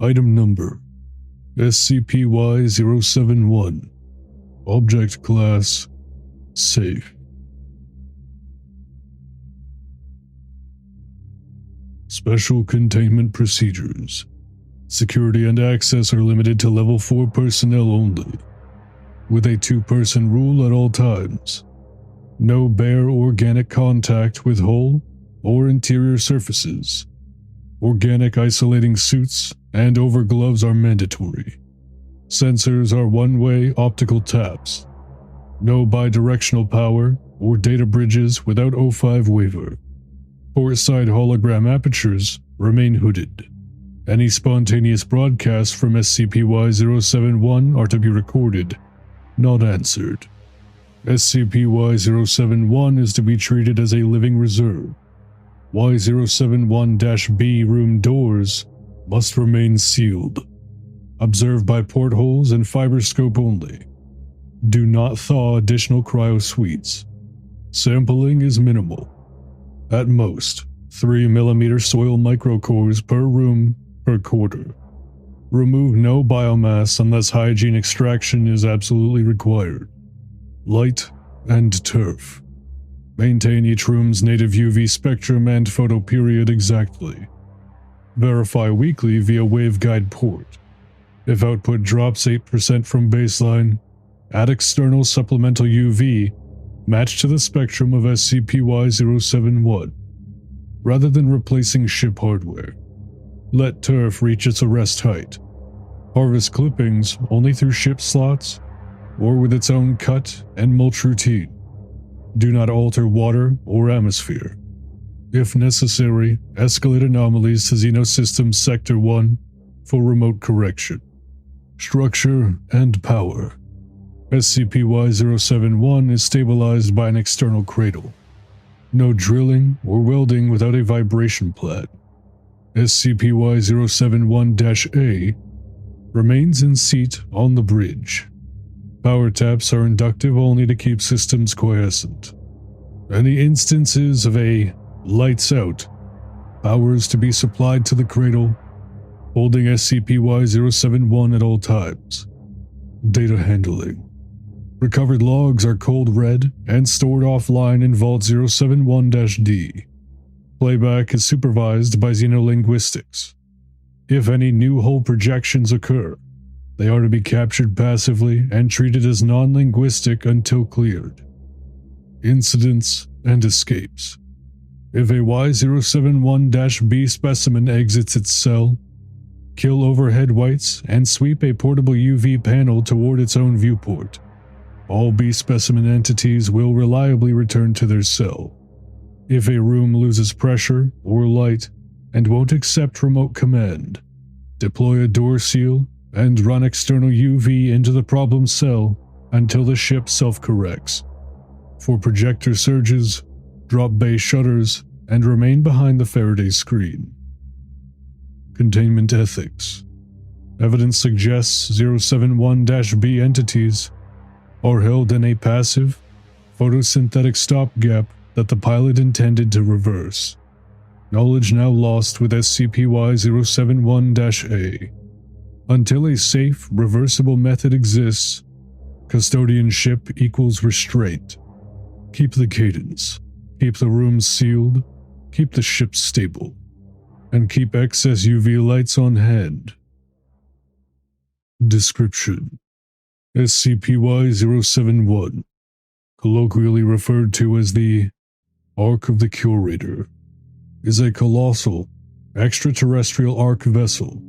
Item Number SCP-Y-071. Object Class Safe. Special Containment Procedures. Security and access are limited to Level 4 personnel only, with a 2-person rule at all times. No bare organic contact with hull or interior surfaces. Organic isolating suits and overgloves are mandatory. Sensors are one-way optical taps. No bidirectional power or data bridges without O5 waiver. Port side hologram apertures remain hooded. Any spontaneous broadcasts from SCP-Y-071 are to be recorded, not answered. SCP-Y-071 is to be treated as a living reserve. Y-071-B room doors must remain sealed. Observe by portholes and fiberscope only. Do not thaw additional cryo suites. Sampling is minimal. At most, 3 mm soil microcores per room per quarter. Remove no biomass unless hygiene extraction is absolutely required. Light and turf. Maintain each room's native UV spectrum and photoperiod exactly. Verify weekly via waveguide port. If output drops 8% from baseline, add external supplemental UV matched to the spectrum of SCP-Y-071, rather than replacing ship hardware. Let turf reach its arrest height. Harvest clippings only through ship slots or with its own cut and mulch routine. Do not alter water or atmosphere. If necessary, escalate anomalies to Xenosystems Sector 1 for remote correction. Structure and power. SCP-Y-071 is stabilized by an external cradle. No drilling or welding without a vibration plat. SCP-Y-071-A remains in seat on the bridge. Power taps are inductive only to keep systems quiescent. Any instances of a lights out, power is to be supplied to the cradle, holding SCP-Y-071 at all times. Data handling. Recovered logs are cold read and stored offline in Vault 071-D. Playback is supervised by Xenolinguistics. If any new hull projections occur, they are to be captured passively and treated as non-linguistic until cleared. Incidents and escapes. If a Y-071-B specimen exits its cell, kill overhead whites and sweep a portable UV panel toward its own viewport. All B specimen entities will reliably return to their cell. If a room loses pressure or light and won't accept remote command, deploy a door seal and run external UV into the problem cell until the ship self-corrects. For projector surges, drop bay shutters and remain behind the Faraday screen. Containment ethics. Evidence suggests 071-B entities are held in a passive, photosynthetic stopgap that the pilot intended to reverse. Knowledge now lost with SCP-Y-071-A. Until a safe, reversible method exists, custodianship equals restraint. Keep the cadence, keep the rooms sealed, keep the ship stable, and keep excess UV lights on hand. Description: SCP-Y-071, colloquially referred to as the Ark of the Curator, is a colossal, extraterrestrial ark vessel,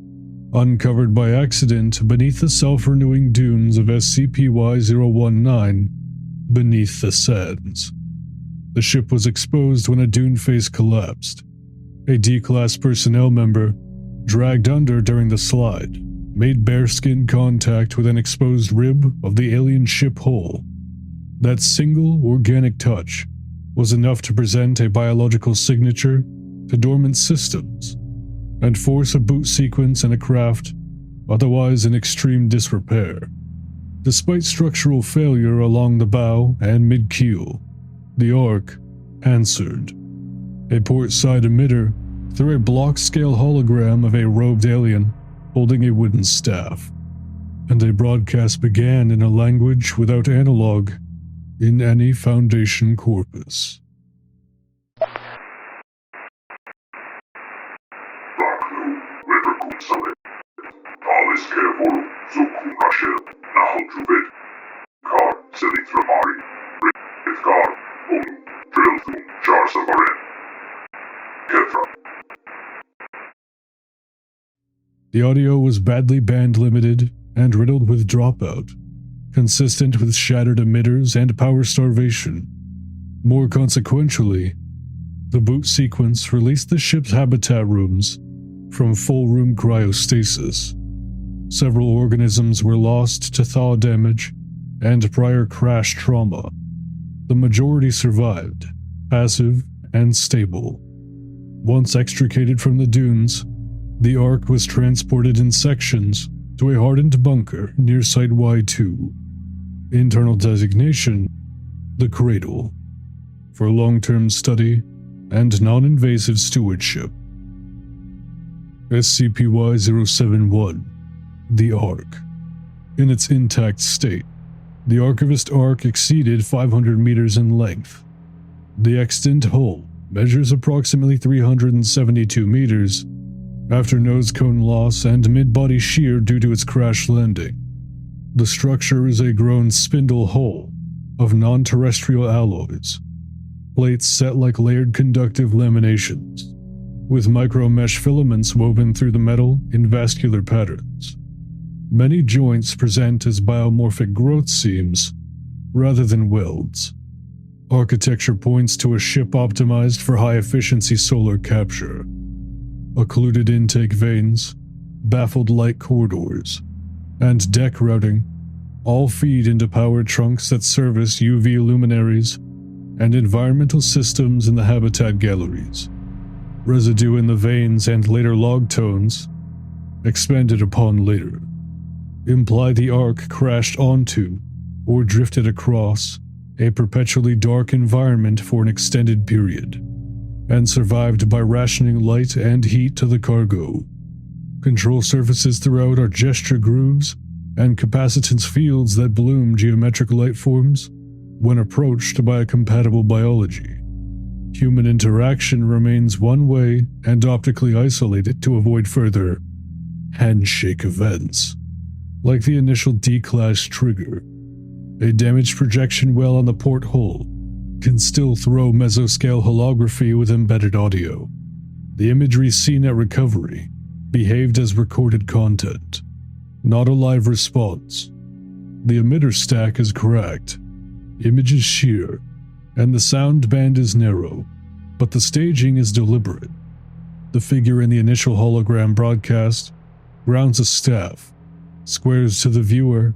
uncovered by accident beneath the self-renewing dunes of SCP-Y-019 beneath the sands. The ship was exposed when a dune face collapsed. A D-Class personnel member, dragged under during the slide, made bare-skin contact with an exposed rib of the alien ship hull. That single organic touch was enough to present a biological signature to dormant systems and force a boot sequence in a craft otherwise in extreme disrepair. Despite structural failure along the bow and mid-keel, the Ark answered. A port-side emitter through a block-scale hologram of a robed alien holding a wooden staff, and a broadcast began in a language without analog in any Foundation corpus. The audio was badly band limited and riddled with dropout, consistent with shattered emitters and power starvation. More consequentially, the boot sequence released the ship's habitat rooms from full-room cryostasis. Several organisms were lost to thaw damage and prior crash trauma. The majority survived, passive and stable. Once extricated from the dunes, the Ark was transported in sections to a hardened bunker near Site Y-2. Internal designation: the Cradle, for long-term study and non-invasive stewardship. SCP-Y-071, the Ark. In its intact state, the Archivist Ark exceeded 500 meters in length. The extant hull measures approximately 372 meters after nose cone loss and mid-body shear due to its crash landing. The structure is a grown spindle hull of non-terrestrial alloys, plates set like layered conductive laminations, with micro-mesh filaments woven through the metal in vascular patterns. Many joints present as biomorphic growth seams rather than welds. Architecture points to a ship optimized for high-efficiency solar capture. Occluded intake vanes, baffled light corridors, and deck routing all feed into power trunks that service UV luminaries and environmental systems in the habitat galleries. Residue in the veins and later log tones, expanded upon later, imply the Ark crashed onto or drifted across a perpetually dark environment for an extended period, and survived by rationing light and heat to the cargo. Control surfaces throughout are gesture grooves and capacitance fields that bloom geometric light forms when approached by a compatible biology. Human interaction remains one-way and optically isolated to avoid further handshake events, like the initial D-class trigger. A damaged projection well on the port hull can still throw mesoscale holography with embedded audio. The imagery seen at recovery behaved as recorded content, not a live response. The emitter stack is cracked, image is sheer, and the sound band is narrow, but the staging is deliberate. The figure in the initial hologram broadcast grounds a staff, squares to the viewer,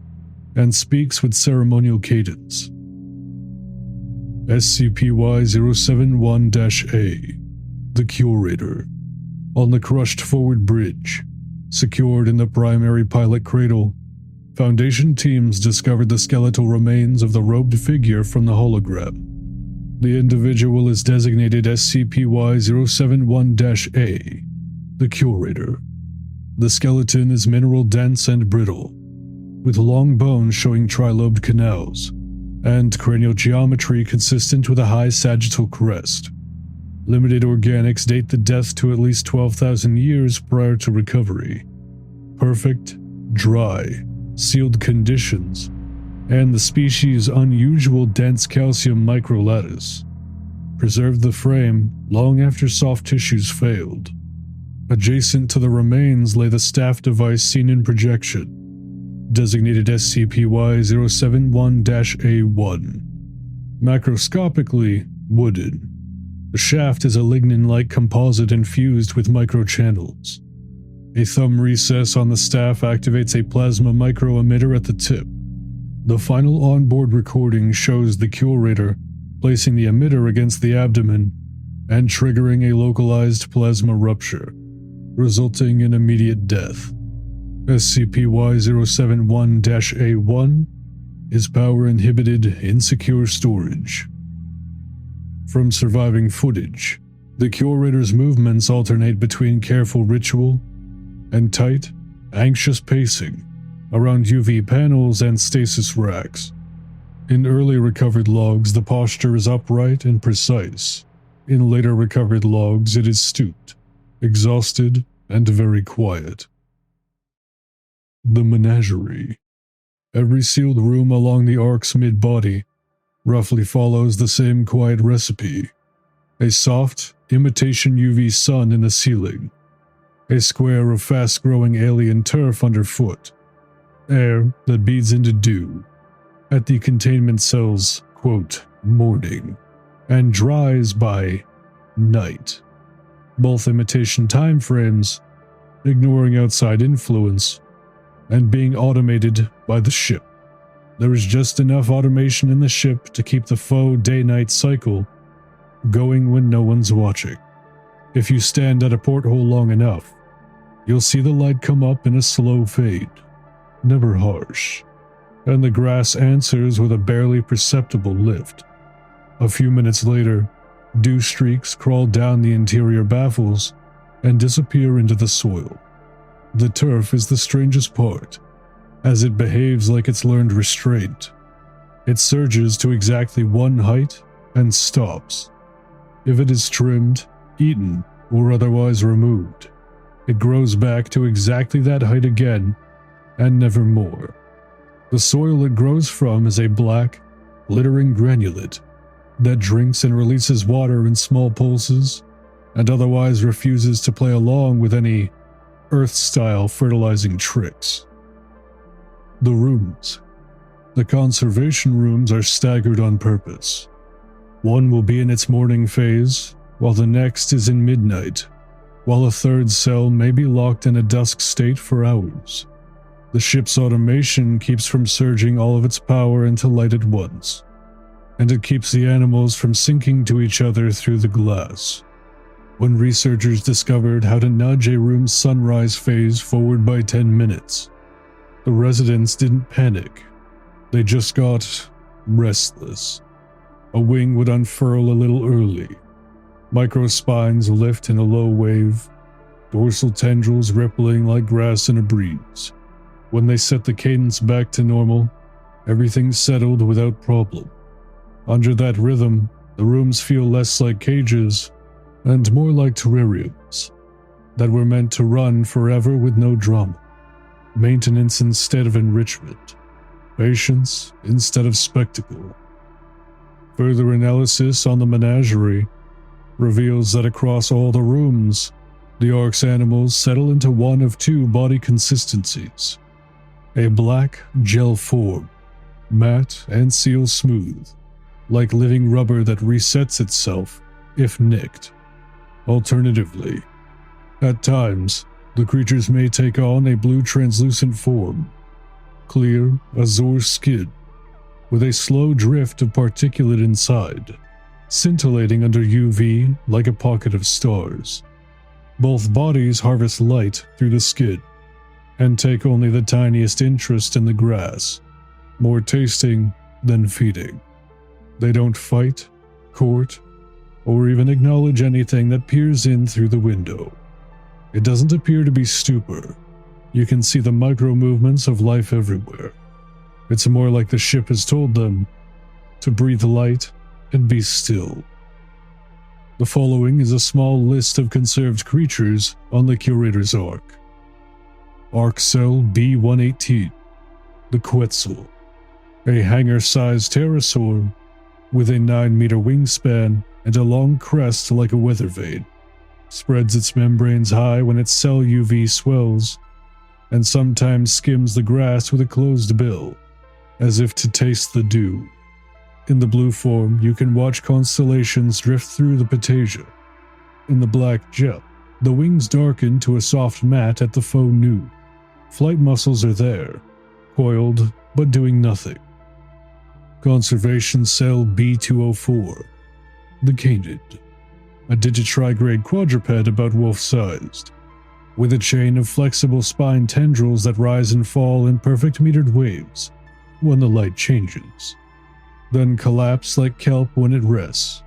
and speaks with ceremonial cadence. SCP-Y-071-A, the Curator. On the crushed forward bridge, secured in the primary pilot cradle, Foundation teams discovered the skeletal remains of the robed figure from the hologram. The individual is designated SCP-Y-071-A, the Curator. The skeleton is mineral dense and brittle, with long bones showing trilobed canals, and cranial geometry consistent with a high sagittal crest. Limited organics date the death to at least 12,000 years prior to recovery. Perfect, dry, sealed conditions, and the species' unusual dense calcium microlattice preserved the frame long after soft tissues failed. Adjacent to the remains lay the staff device seen in projection, designated SCP-Y-071-A1. Macroscopically wooden, the shaft is a lignin-like composite infused with microchannels. A thumb recess on the staff activates a plasma microemitter at the tip. The final onboard recording shows the Curator placing the emitter against the abdomen and triggering a localized plasma rupture, resulting in immediate death. SCP-Y-071-A1 is power-inhibited in secure storage. From surviving footage, the Curator's movements alternate between careful ritual and tight, anxious pacing around UV panels and stasis racks. In early recovered logs, the posture is upright and precise. In later recovered logs, it is stooped, exhausted, and very quiet. The Menagerie. Every sealed room along the Ark's mid-body roughly follows the same quiet recipe. A soft, imitation UV sun in the ceiling. A square of fast-growing alien turf underfoot. Air that beads into dew at the containment cell's, quote, morning, and dries by night. Both imitation time frames, ignoring outside influence, and being automated by the ship. There is just enough automation in the ship to keep the faux day-night cycle going when no one's watching. If you stand at a porthole long enough, you'll see the light come up in a slow fade, never harsh, and the grass answers with a barely perceptible lift. A few minutes later, dew streaks crawl down the interior baffles and disappear into the soil. The turf is the strangest part, as it behaves like it's learned restraint. It surges to exactly one height and stops. If it is trimmed, eaten, or otherwise removed, it grows back to exactly that height again, and never more. The soil it grows from is a black, glittering granulate that drinks and releases water in small pulses, and otherwise refuses to play along with any Earth-style fertilizing tricks. The rooms. The conservation rooms are staggered on purpose. One will be in its morning phase, while the next is in midnight, while a third cell may be locked in a dusk state for hours. The ship's automation keeps from surging all of its power into light at once, and it keeps the animals from sinking to each other through the glass. When researchers discovered how to nudge a room's sunrise phase forward by 10 minutes, the residents didn't panic. They just got restless. A wing would unfurl a little early. Microspines lift in a low wave, dorsal tendrils rippling like grass in a breeze. When they set the cadence back to normal, everything settled without problem. Under that rhythm, the rooms feel less like cages and more like terrariums that were meant to run forever with no drama. Maintenance instead of enrichment. Patience instead of spectacle. Further analysis on the Menagerie reveals that across all the rooms, the Ark's animals settle into one of two body consistencies. A black gel form, matte and seal smooth, like living rubber that resets itself if nicked. Alternatively, at times, the creatures may take on a blue translucent form, clear azure skin, with a slow drift of particulate inside, scintillating under UV like a pocket of stars. Both bodies harvest light through the skin, and take only the tiniest interest in the grass, more tasting than feeding. They don't fight, court, or even acknowledge anything that peers in through the window. It doesn't appear to be stupor. You can see the micro-movements of life everywhere. It's more like the ship has told them to breathe light and be still. The following is a small list of conserved creatures on the Curator's Ark. Ark Cell B-118, the Quetzal, a hangar-sized pterosaur with a 9-meter wingspan and a long crest like a weather vane, spreads its membranes high when its cell UV swells, and sometimes skims the grass with a closed bill, as if to taste the dew. In the blue form, you can watch constellations drift through the Patasia. In the black gel, the wings darken to a soft matte at the faux nude. Flight muscles are there, coiled but doing nothing. Conservation Cell B-204, the Canid, a digitigrade quadruped about wolf-sized, with a chain of flexible spine tendrils that rise and fall in perfect metered waves when the light changes, then collapse like kelp when it rests.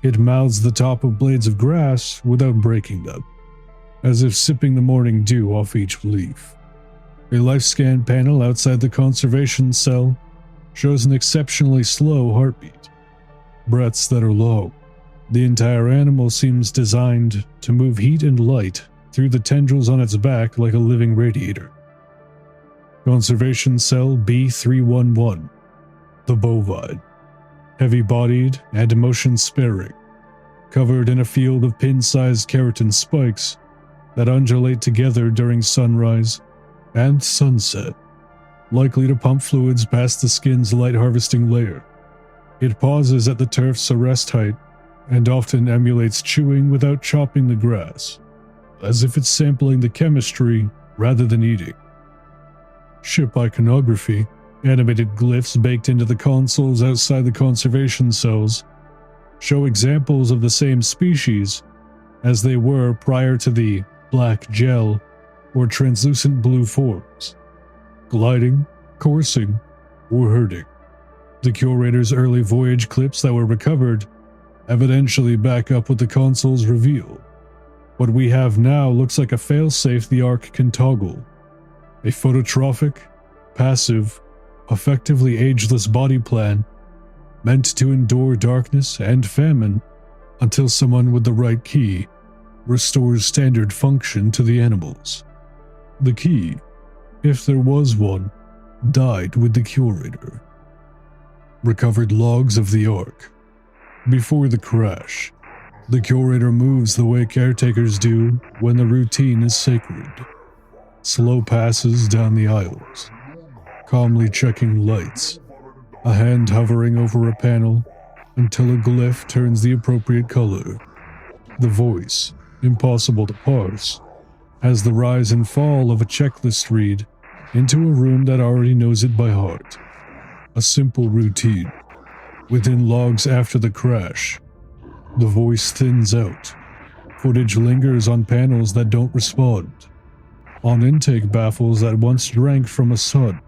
It mouths the top of blades of grass without breaking them, as if sipping the morning dew off each leaf. A life scan panel outside the conservation cell shows an exceptionally slow heartbeat, breaths that are low. The entire animal seems designed to move heat and light through the tendrils on its back like a living radiator. Conservation Cell B311, the bovine. Heavy-bodied and motion-sparing, covered in a field of pin-sized keratin spikes that undulate together during sunrise and sunset, likely to pump fluids past the skin's light-harvesting layer. It pauses at the turf's arrest height and often emulates chewing without chopping the grass, as if it's sampling the chemistry rather than eating. Ship iconography, animated glyphs baked into the consoles outside the conservation cells, show examples of the same species as they were prior to the black gel or translucent blue forms, gliding, coursing, or herding. The Curator's early Voyage clips that were recovered evidentially back up what the consoles reveal. What we have now looks like a failsafe the Ark can toggle. A phototrophic, passive, effectively ageless body plan meant to endure darkness and famine until someone with the right key restores standard function to the animals. The key, if there was one, died with the Curator. Recovered logs of the Ark. Before the crash, the Curator moves the way caretakers do when the routine is sacred. Slow passes down the aisles, calmly checking lights, a hand hovering over a panel until a glyph turns the appropriate color. The voice, impossible to parse, has the rise and fall of a checklist read into a room that already knows it by heart. A simple routine. Within logs after the crash, the voice thins out. Footage lingers on panels that don't respond, on intake baffles that once drank from a sun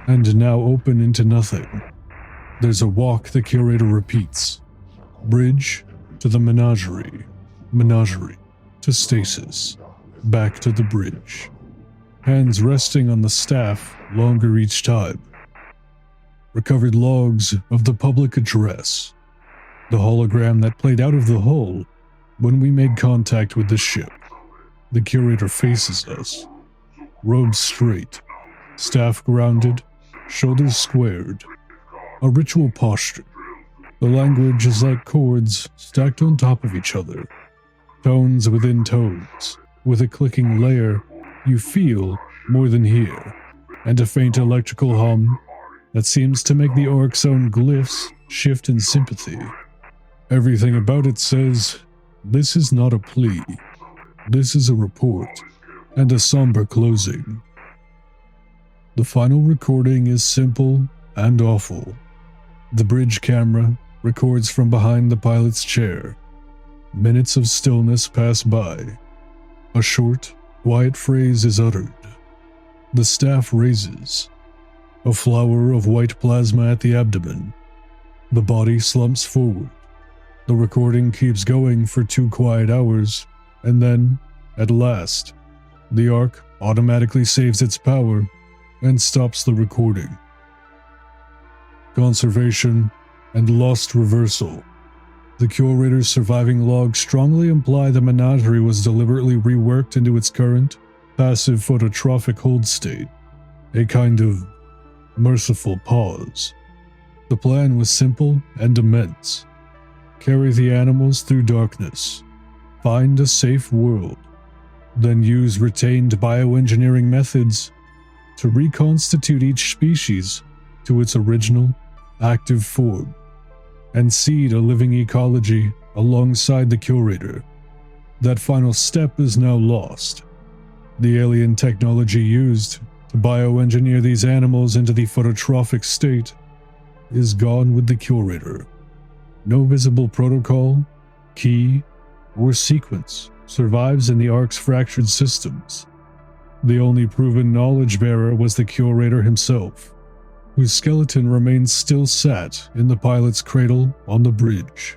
and now open into nothing. There's a walk the Curator repeats. Bridge to the Menagerie. Menagerie to stasis. Back to the bridge. Hands resting on the staff longer each time. Recovered logs of the public address. The hologram that played out of the hull when we made contact with the ship. The Curator faces us. Robes straight. Staff grounded. Shoulders squared. A ritual posture. The language is like chords stacked on top of each other. Tones within tones. With a clicking layer you feel more than hear. And a faint electrical hum that seems to make the Ark's own glyphs shift in sympathy. Everything about it says, this is not a plea. This is a report, and a somber closing. The final recording is simple and awful. The bridge camera records from behind the pilot's chair. Minutes of stillness pass by. A short, quiet phrase is uttered. The staff raises. A flower of white plasma at the abdomen. The body slumps forward. The recording keeps going for 2 quiet hours, and then, at last, the Ark automatically saves its power and stops the recording. Conservation and lost reversal. The Curator's surviving logs strongly imply the Menagerie was deliberately reworked into its current, passive phototrophic hold state, a kind of merciful pause. The plan was simple and immense. Carry the animals through darkness. Find a safe world. Then use retained bioengineering methods to reconstitute each species to its original, active form, and seed a living ecology alongside the Curator. That final step is now lost. The alien technology used to bioengineer these animals into the phototrophic state is gone with the Curator. No visible protocol, key, or sequence survives in the Ark's fractured systems. The only proven knowledge bearer was the Curator himself, whose skeleton remains still sat in the pilot's cradle on the bridge.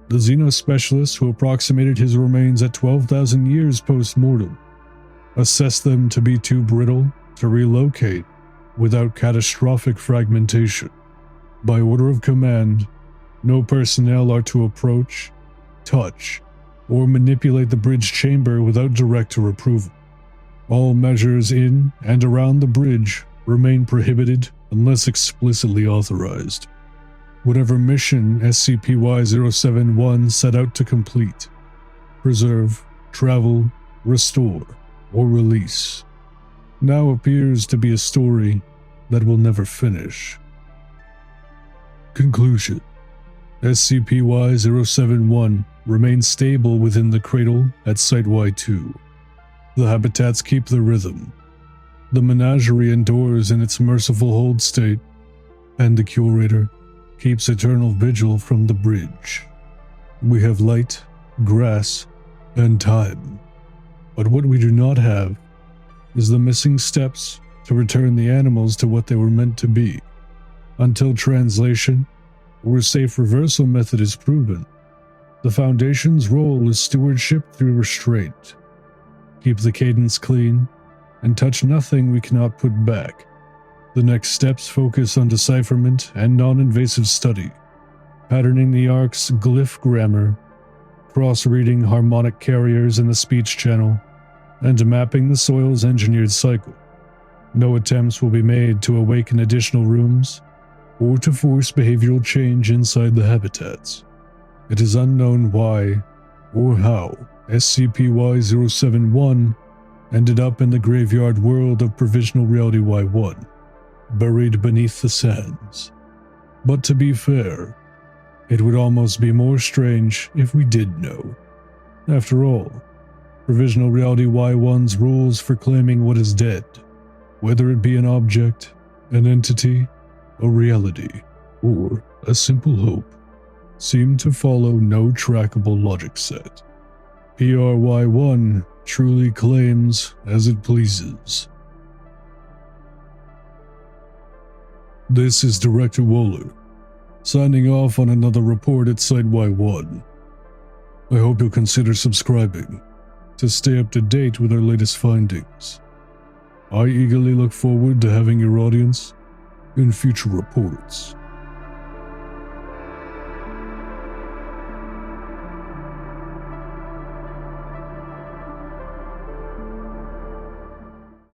The xenospecialist who approximated his remains at 12,000 years post-mortem assessed them to be too brittle to relocate without catastrophic fragmentation. By order of command, no personnel are to approach, touch, or manipulate the bridge chamber without director approval. All measures in and around the bridge remain prohibited unless explicitly authorized. Whatever mission SCP-Y-071 set out to complete, preserve, travel, restore, or release, now appears to be a story that will never finish. Conclusion: SCP-Y-071 remains stable within the Cradle at Site Y-2. The habitats keep the rhythm. The Menagerie endures in its merciful hold state, and the Curator keeps eternal vigil from the bridge. We have light, grass, and time. But what we do not have is the missing steps to return the animals to what they were meant to be. Until translation or a safe reversal method is proven, the Foundation's role is stewardship through restraint. Keep the cadence clean, and touch nothing we cannot put back. The next steps focus on decipherment and non-invasive study, patterning the Ark's glyph grammar, cross-reading harmonic carriers in the speech channel, and mapping the soil's engineered cycle. No attempts will be made to awaken additional rooms or to force behavioral change inside the habitats. It is unknown why or how SCP-Y-071 ended up in the graveyard world of Provisional Reality Y-1, buried beneath the sands. But to be fair, it would almost be more strange if we did know. After all, Provisional Reality Y-1's rules for claiming what is dead, whether it be an object, an entity, a reality, or a simple hope, seem to follow no trackable logic set. PRY-1 truly claims as it pleases. This is Director Wohler, signing off on another report at Site Y-1. I hope you'll consider subscribing to stay up to date with our latest findings. I eagerly look forward to having your audience in future reports.